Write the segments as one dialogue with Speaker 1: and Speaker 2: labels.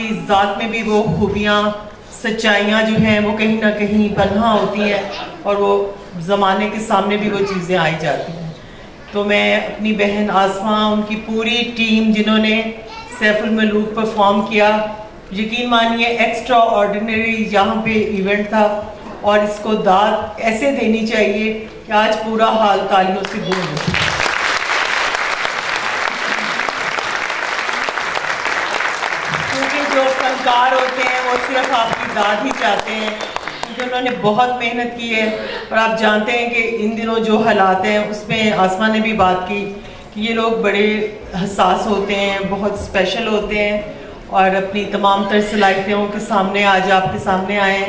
Speaker 1: आपकी ज़ात में भी वो खूबियाँ सच्चाइयाँ जो हैं वो कहीं ना कहीं पनहा होती हैं और वो ज़माने के सामने भी वो चीज़ें आई जाती हैं। तो मैं अपनी बहन आसमा, उनकी पूरी टीम जिन्होंने सैफुल मलूक परफॉर्म किया, यकीन मानिए एक्स्ट्रा ऑर्डिनरी यहाँ पे इवेंट था और इसको दाद ऐसे देनी चाहिए कि आज पूरा हाल तालियों से गूंज हो। क्योंकि जो फनकार होते हैं वो सिर्फ आपकी दाद ही चाहते हैं, क्योंकि उन्होंने बहुत मेहनत की है। और आप जानते हैं कि इन दिनों जो हालात हैं उसमें आसमा ने भी बात की कि ये लोग बड़े हसास होते हैं, बहुत स्पेशल होते हैं और अपनी तमाम तर सलाहियतों के सामने आज आपके सामने आए,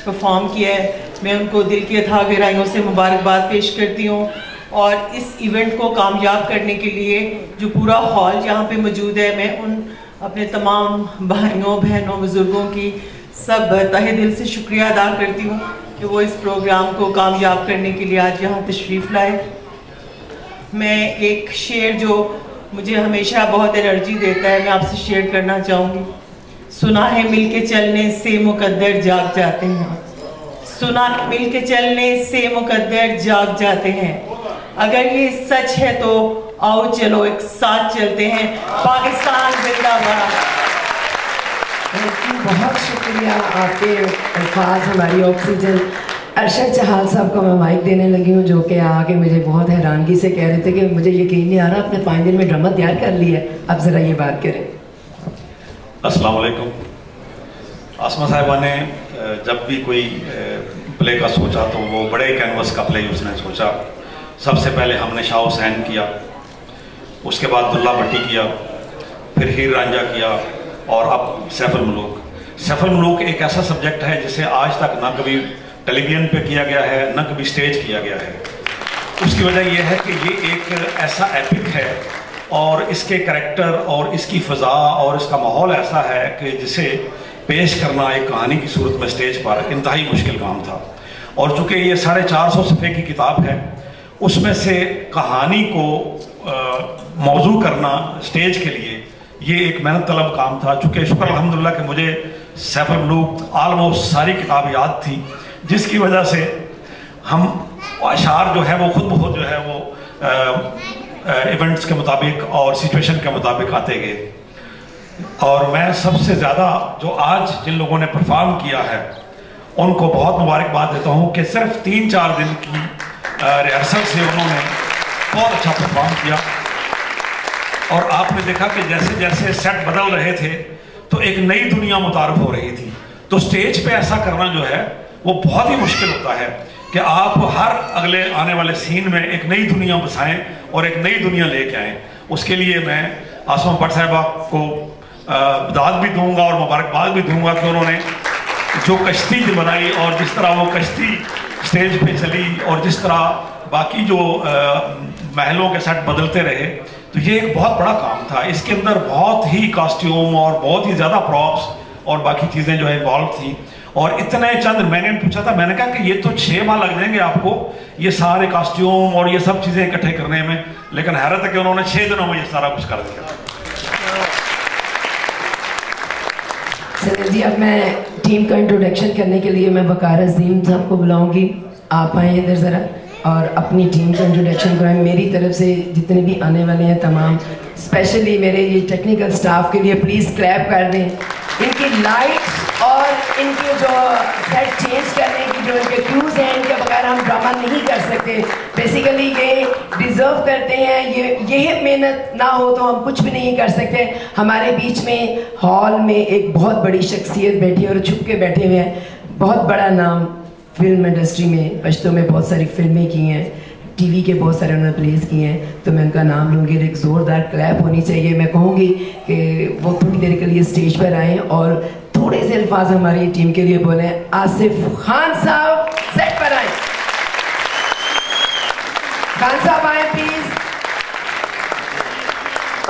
Speaker 1: परफॉर्म किया है। मैं उनको दिल की अथाह गहराइयों से मुबारकबाद पेश करती हूँ और इस इवेंट को कामयाब करने के लिए जो पूरा हॉल यहाँ पे मौजूद है, मैं उन अपने तमाम भाइयों बहनों बुज़ुर्गों की सब तहे दिल से शुक्रिया अदा करती हूँ कि वो इस प्रोग्राम को कामयाब करने के लिए आज यहाँ तशरीफ़ लाए। मैं एक शेर जो मुझे हमेशा बहुत एनर्जी देता है मैं आपसे शेयर करना चाहूँगी। सुना है मिलके चलने से मुकद्दर जाग जाते हैं, सुना है मिलके चलने से मुकद्दर जाग जाते हैं। अगर ये सच है तो आओ चलो एक साथ चलते हैं, पाकिस्तान जिंदाबाद।
Speaker 2: बहुत शुक्रिया, आपके अल्फाज हमारी ऑक्सीजन। अरशद जहाल साहब को मैं माइक देने लगी हूँ, जो कि आके मुझे बहुत हैरानगी से कह रहे थे कि मुझे यकीन नहीं आ रहा आपने 5 दिन में ड्रामा तैयार कर लिया है। अब ज़रा ये बात करें।
Speaker 3: अस्सलाम वालेकुम। आसमा साहिबा ने जब भी कोई प्ले का सोचा तो वो बड़े कैनवस का प्ले उसने सोचा। सबसे पहले हमने शाह हुसैन किया, उसके बाद दुल्ला भट्टी किया, फिर हीर रांझा किया और अब सैफुल मलूक। सैफुल मलूक एक ऐसा सब्जेक्ट है जिसे आज तक ना कभी टेलीविजन पे किया गया है ना कभी स्टेज किया गया है। उसकी वजह यह है कि ये एक ऐसा एपिक है और इसके करैक्टर और इसकी फ़ज़ा और इसका माहौल ऐसा है कि जिसे पेश करना एक कहानी की सूरत में स्टेज पर इंतहाई मुश्किल काम था। और चूँकि ये 450 सफ़े की किताब है, उसमें से कहानी को मौजू करना स्टेज के लिए ये एक मेहनत तलब काम था। चूँकि शुक्र अल्हम्दुलिल्लाह कि मुझे सैफुल मलूक ऑलमोस्ट सारी किताब याद थी, जिसकी वजह से हम अशार जो है वो खुद ब खुद जो है वो इवेंट्स के मुताबिक और सिचुएशन के मुताबिक आते गए। और मैं सबसे ज़्यादा जो आज जिन लोगों ने परफॉर्म किया है उनको बहुत मुबारकबाद देता हूँ कि सिर्फ 3-4 दिन की रिहर्सल से उन्होंने बहुत अच्छा परफॉर्म किया। और आपने देखा कि जैसे जैसे सेट बदल रहे थे तो एक नई दुनिया मुतारफ हो रही थी। तो स्टेज पे ऐसा करना जो है वो बहुत ही मुश्किल होता है कि आप हर अगले आने वाले सीन में एक नई दुनिया बसाएं और एक नई दुनिया लेके आएँ। उसके लिए मैं आसमा भट्ट साहिबा को दाद भी दूंगा और मुबारकबाद भी दूंगा कि उन्होंने जो कश्ती बनाई और जिस तरह वो कश्ती स्टेज पे चली और जिस तरह बाकी जो महलों के सेट बदलते रहे, तो ये एक बहुत बड़ा काम था। इसके अंदर बहुत ही कॉस्ट्यूम और बहुत ही ज़्यादा प्रॉप्स और बाकी चीज़ें जो है इन्वॉल्व थी। और इतने चंद, मैंने पूछा था, मैंने कहा कि ये तो 6 माह लग जाएंगे आपको ये सारे कॉस्ट्यूम और ये सब चीज़ें इकट्ठे करने में, लेकिन हैरत है कि उन्होंने 6 दिनों में ये सारा कुछ कर दिया।
Speaker 2: सर जी, अब मैं टीम का इंट्रोडक्शन करने के लिए मैं वकार अजीम साहब को बुलाऊंगी। आप आए इधर ज़रा और अपनी टीम का इंट्रोडक्शन कराएं। मेरी तरफ से जितने भी आने वाले हैं तमाम, स्पेशली मेरे ये टेक्निकल स्टाफ के लिए प्लीज़ क्लैप कर दें। इनकी लाइट्स और इनके जो सेट चेंज करने की जो इनके क्रूज हैं, इनके बगैर हम ड्रामा नहीं कर सकते। बेसिकली ये डिज़र्व करते हैं, ये मेहनत ना हो तो हम कुछ भी नहीं कर सकते। हमारे बीच में हॉल में एक बहुत बड़ी शख्सियत बैठी है और छुप के बैठे हुए हैं। बहुत बड़ा नाम फिल्म इंडस्ट्री में, पश्तो में बहुत सारी फिल्में की हैं, टीवी के बहुत सारे उन्होंने प्लेस किए हैं, तो मैं उनका नाम लूँगी। एक ज़ोरदार क्लैप होनी चाहिए। मैं कहूँगी कि वो थोड़ी देर के लिए स्टेज पर आएँ और थोड़े से अल्फाज हमारी टीम के लिए बोले। आसिफ खान साहब सेट पर आए। खान साहब आए प्लीज।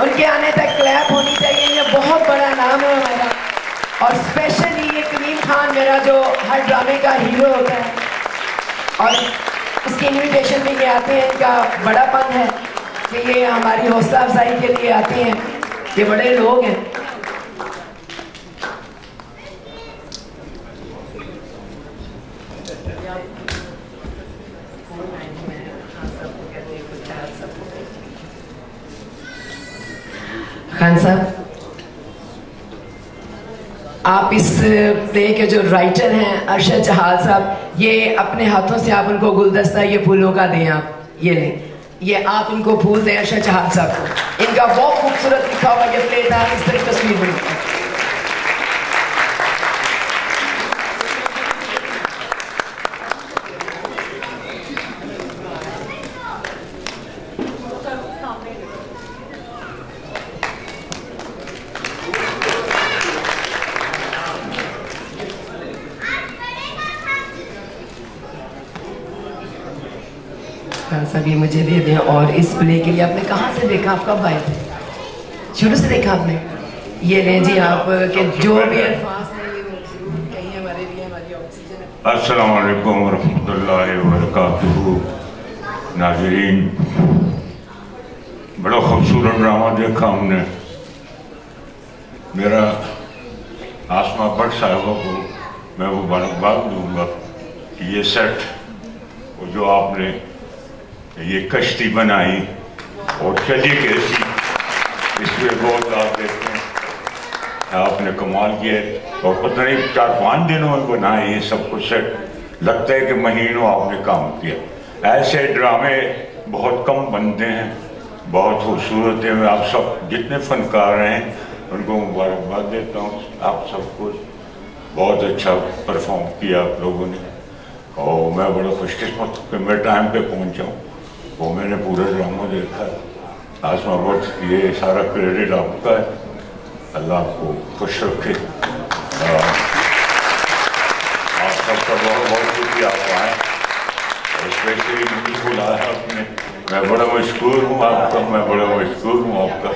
Speaker 2: उनके आने तक क्लैप होनी चाहिए। ये बहुत बड़ा नाम है हमारा और स्पेशली ये करीम खान मेरा जो हर ड्रामे का हीरो होता है और इसकी इन्विटेशन में ये आते हैं। इनका बड़ापन है कि ये हमारी हौसला अफजाई के लिए आते हैं। ये बड़े लोग हैं। आप इस प्ले के जो राइटर हैं अरशद जहाल साहब, ये अपने हाथों से आप उनको गुलदस्ता ये फूलों का दें, आप ये लें, ये आप इनको फूल दें अरशद जहाल साहब को। इनका बहुत खूबसूरत लिखा हुआ ये प्ले था, इस तरह तस्वीर बनी। सभी मुझे दे दें। और इस प्ले के लिए आपने कहाँ से देखा, आप कब आए थे? शुरू से देखा आपने? ये लें जी आप के जो भी अल्फाज हैं ये कहीं हमारे लिए हमारी ऑक्सीजन है।
Speaker 4: अस्सलाम वालेकुम वरहमतुल्लाहि वबरकातुहू। नाज़रीन, बड़ा खूबसूरत ड्रामा देखा हमने। मेरा आसमा भट्ट साहिबा को मैं वो मुबारकबाद दूंगा कि ये सेट और जो आपने ये कश्ती बनाई और चली कैसी, इसमें बहुत आप देखते हैं आपने कमाल किया। और पता नहीं 4-5 दिनों में बनाए ये सब कुछ सेट, लगता है कि महीनों आपने काम किया। ऐसे ड्रामे बहुत कम बनते हैं, बहुत खूबसूरत है। मैं आप सब जितने फनकार हैं उनको मुबारकबाद देता हूँ। आप सबको बहुत अच्छा परफॉर्म किया आप लोगों ने, और मैं बड़ा खुशकिस्मत कि मैं टाइम पे पहुँचा हूँ। वो मैंने पूरा ड्रामा देखा। आसमा भट्ट, ये सारा क्रेडिट आपका है, अल्लाह आपको खुश रखे। आप सबका बहुत बहुत शुक्रिया, आप आए, स्पेशली मुझे बुलाया आपने। मैं बड़ा मशहूर हूँ आपका, मैं बड़ा मशहूर हूँ आपका।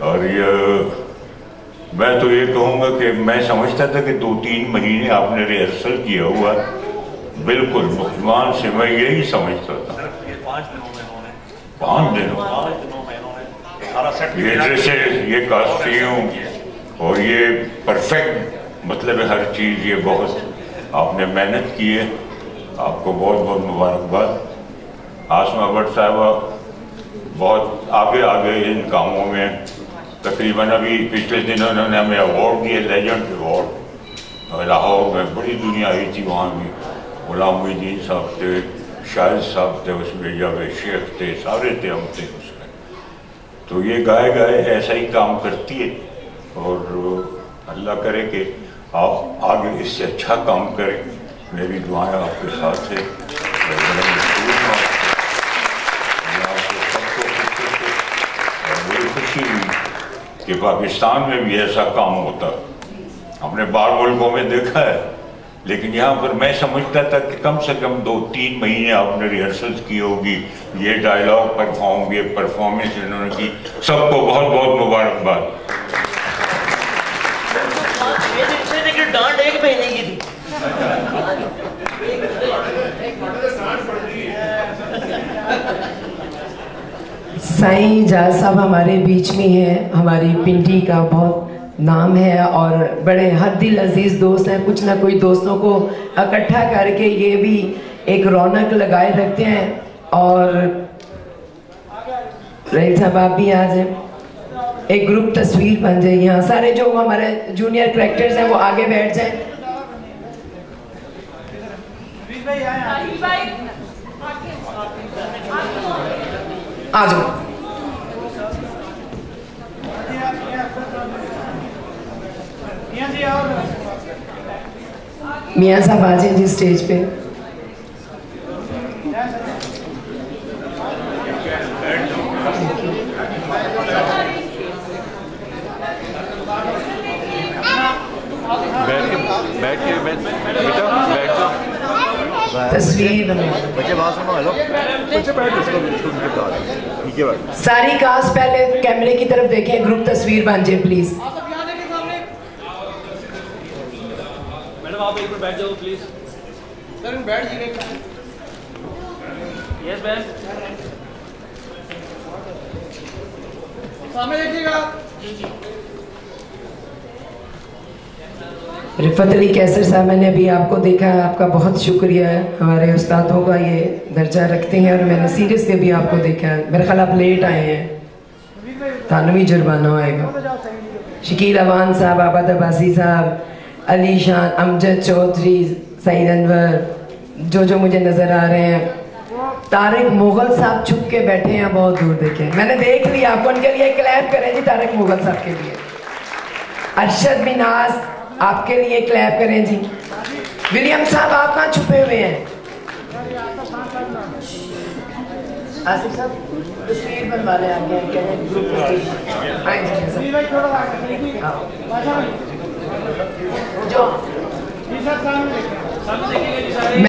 Speaker 4: और ये मैं तो ये कहूँगा कि मैं समझता था कि 2-3 महीने आपने रिहर्सल किया हुआ, बिल्कुल मुसलमान से मैं यही समझता था। 5 दिनों ये ड्रेसेस, ये कॉस्ट्यूम और ये परफेक्ट, मतलब हर चीज़, ये बहुत आपने मेहनत की है। आपको बहुत बहुत मुबारकबाद। आसमा भट्ट साहिबा बहुत आगे आगे इन कामों में। तकरीबन अभी पिछले दिनों उन्होंने हमें अवार्ड दिए, लेजेंड अवार्ड। लाहौर में बड़ी दुनिया आई थी, वहाँ भी गुलाम मोहिउद्दीन साहब थे, शाहिद साहब थे उसमें, जावेद शेख थे, सारे थे, हम थे उसमें। तो ये गाए गाए ऐसा ही काम करती है, और अल्लाह करे कि आप आगे इससे अच्छा काम करें। मेरी दुआएं आपके साथ है। बड़ी खुशी हुई कि पाकिस्तान में भी ऐसा काम होता। हमने बाहर मुल्कों में देखा है, लेकिन यहाँ पर मैं समझता था कि कम से कम 2-3 महीने आपने रिहर्सल्स की होगी। ये डायलॉग परफॉर्म, ये परफॉर्मेंस इन्होंने की। सबको बहुत बहुत मुबारकबाद।
Speaker 1: डांट एक महीने की थी।
Speaker 2: साईं जाज साहब हमारे बीच में हैं, हमारी पिंडी का बहुत नाम है और बड़े हर दिल अजीज दोस्त हैं। कुछ ना कोई दोस्तों को इकट्ठा करके ये भी एक रौनक लगाए रखते हैं। और रहील साहब आप भी आ जाए, एक ग्रुप तस्वीर बन जाए। यहाँ सारे जो हमारे जूनियर करेक्टर्स हैं वो आगे बैठ जाए। आ जाओ। मियाँ साहब आ जाए जी स्टेज पे। तस्वीर सारी कास्ट पहले कैमरे की तरफ देखें, ग्रुप तस्वीर बन जाए प्लीज।
Speaker 5: मैडम आप एक बैठ जाओ प्लीज। सर बैठ जाइए। Yes ma'am. सामने देखिएगा।
Speaker 2: रिफत अली कैसर साहब, मैंने अभी आपको देखा है, आपका बहुत शुक्रिया है। हमारे उस्तादों का ये दर्जा रखते हैं और मैंने सीरियसली भी आपको देखा है। मेरे ख्याल आप लेट आए हैं, तानवी जुर्माना आएगा। शकील अवान साहब, आबाद अब्बासी साहब, अली शान, अमजद चौधरी, सईद अनवर, जो मुझे नज़र आ रहे हैं। तारिक मुगल साहब छुप के बैठे हैं बहुत दूर, देखें मैंने देख लिया आपको। उनके लिए क्लैप करें जी, तारिक मुगल साहब के लिए। अरशद बिनास आपके लिए क्लैप करें जी। विलियम साहब आप कहाँ छुपे हुए हैं? आसिफ साहब तस्वीर बनवा लें आगे ग्रुप जो